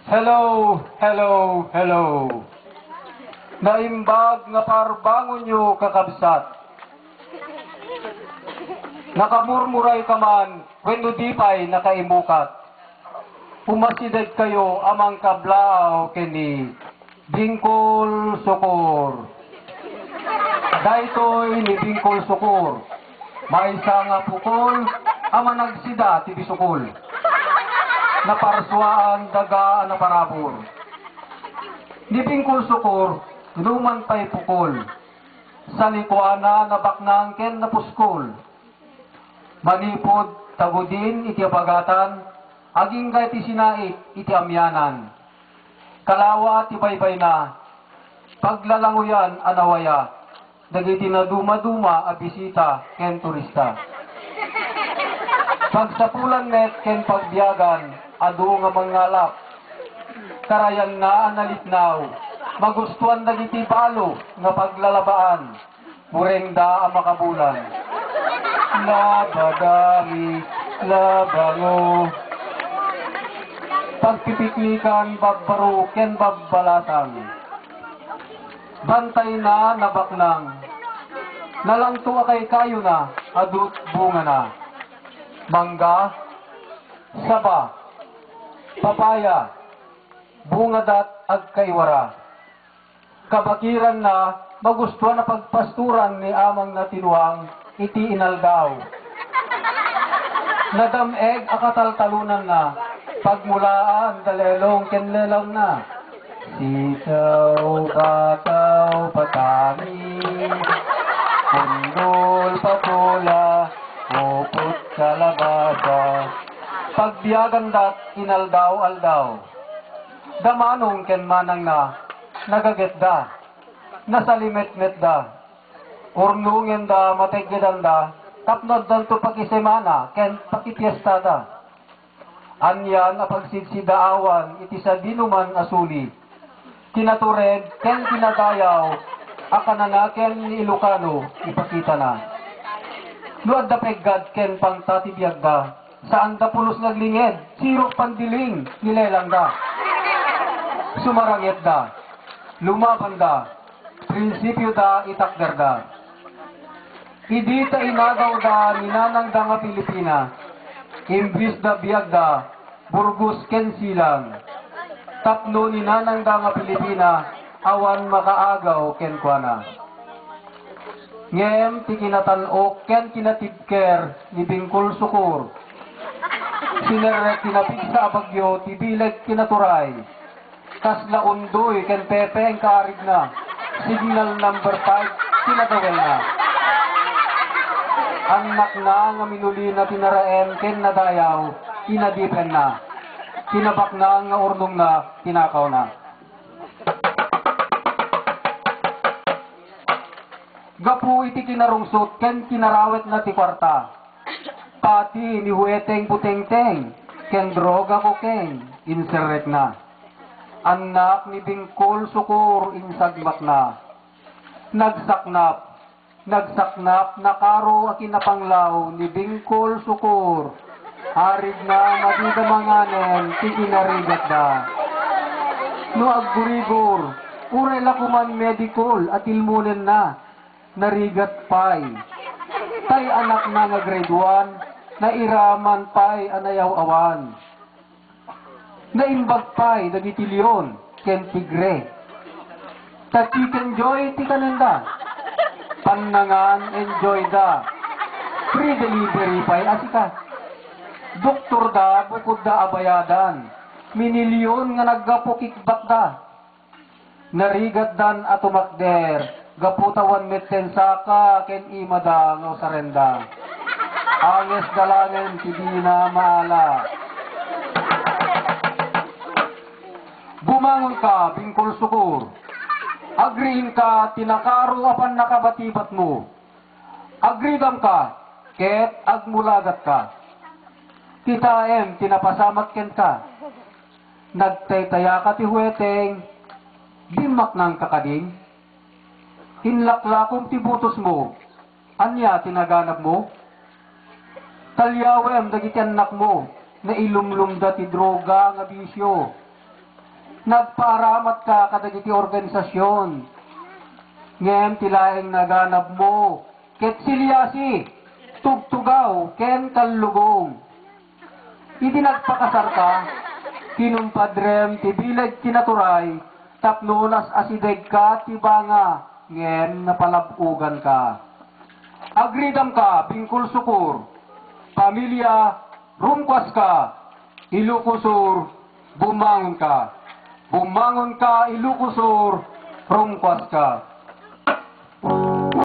Hello, hello, hello. Naimbag nga parbangon nyo kakabsat. Nakamurmuray ka man, wenno di pa'y nakaimukat. Umasidag kayo amang kablao kini Bingkol Sukor. Daytoy ni Bingkol Sukor. Maisa nga pukol, ama nagsida ti Bisukol. Naparswaan daga na parabor. Ni Bingkol Sukor, luman pa'y pukol. Sa likuana na baknang ken na puskol. Manipod tagudin iti abagatan, aging kay ti sinait iti amyanan. Kalawa ti baybay na, paglalanguyan anawaya, dagiti na duma-duma a bisita ken turista. Pagsapulan net ken pagbiyagan, adu nga mangalap. Karayan na analitnaw, magustuhan dagiti balo nga paglalabaan, murengda ang makabulan. Labadami, labango. Pagpipiklikan, bagbaro, ken babbalatang. Bantay na nabaknang. Nalangto kay kayo na, adut bunga na. Mangga, saba, papaya, bungadat agkaywara. Kabakiran na, magustuhan na pagpasturan ni amang natinuang, iti inaldaw. Nadameg akataltalunan na, pagmulaan dalelong kenlelaw na. Sitaw, bataw, patani, kundol, patula, upot, kalabasa. Pagbiyagan dat, inaldaw-aldaw. Damanong ken manang na, nagaget da, nasalimet-met da. Urnungen da, mateggedan da, tapnod dan to pakisemana, ken pakipiesta da. Anyan a pagsidsidaawan, iti sa dinuman asuli. Kinatured, ken kinadayaw, akananaken ni Ilocano, ipakita na. Luad da peggad, ken pangtatibiyag da, saan da pulos naglinged, sirok pandiling, nilelang da. Sumarangit da, lumaban da, prinsipyo da, itakder da. Idi ta inagaw da, ninanang da nga Pilipina, imbis da biyag da, burgos ken silang. Tapno ninanang da nga Pilipina, awan makaagaw ken kuana. Ngem ti kinatanok ken kinatibker ni Bingkol Sukor. Sinerek kinapig sa abagyo, ti bileg kinaturay. Kasla undoy ken pepe ang kaarig na. Signal number 5, kinatawel na. Anak na nga minuli na tinaraen ken nadayaw, inadipen na. Kinabak na nga urnong na, tinakaw na. Gapu iti kinarungsot ken kinarawet na ti kwarta. Pati ni hueteng puteng-teng, ken droga kokeng, inserret na. Anak ni Bingkol Sukor, insagmat na. Nagsaknap, nakaro akinapanglaw ni Bingkol Sukor. Harig na madidamanganen, tiginarigat da. No agburigor, urela kuman medical at ilmunen na, narigat pay. Tay anak na nga grade 1, na iraman pay anayaw awan. Naimbag pay, dagiti leon, ken tigre. Ta chicken joy, ti kanenda. Pannangan, enjoy da. Free delivery pay, asika. Doktor da, bukod da abayadan. Minilyon nga naggapokikbat da. Narigat dan atumakder. Gaputawan metten saka ken imada nga sarenda. Anges dalangen hindi na maala. Bumangon ka, Bingkol Sukor. Agrihin ka, tinakaro apan nakabatibat mo. Agridam ka, ket agmulagat ka. Kitaem, tinapasamat ken ka. Nagtaytaya ka ti huweteng, bimak ng kakading. Hinlaklakom ti butos mo, anya tinaganap mo. Talyawem dagiti anak mo, na ilumlum da ti droga nga bisyo. nagpaaramat ka kadagiti organisasyon. Ngem tilaeng naganap mo, ket silyasi, tugtugaw, ken kallugong. Idi nagpakasar ka, kinumpadrem ti bilag kinaturay, tapnunas asideg ka ti banga, ngem napalabugan ka. Agridam ka, bingkul sukur, pamilya, rumkwas ka, ilukusur, bumangon ka. Bumangon ka, ilukusur, rumkwas ka.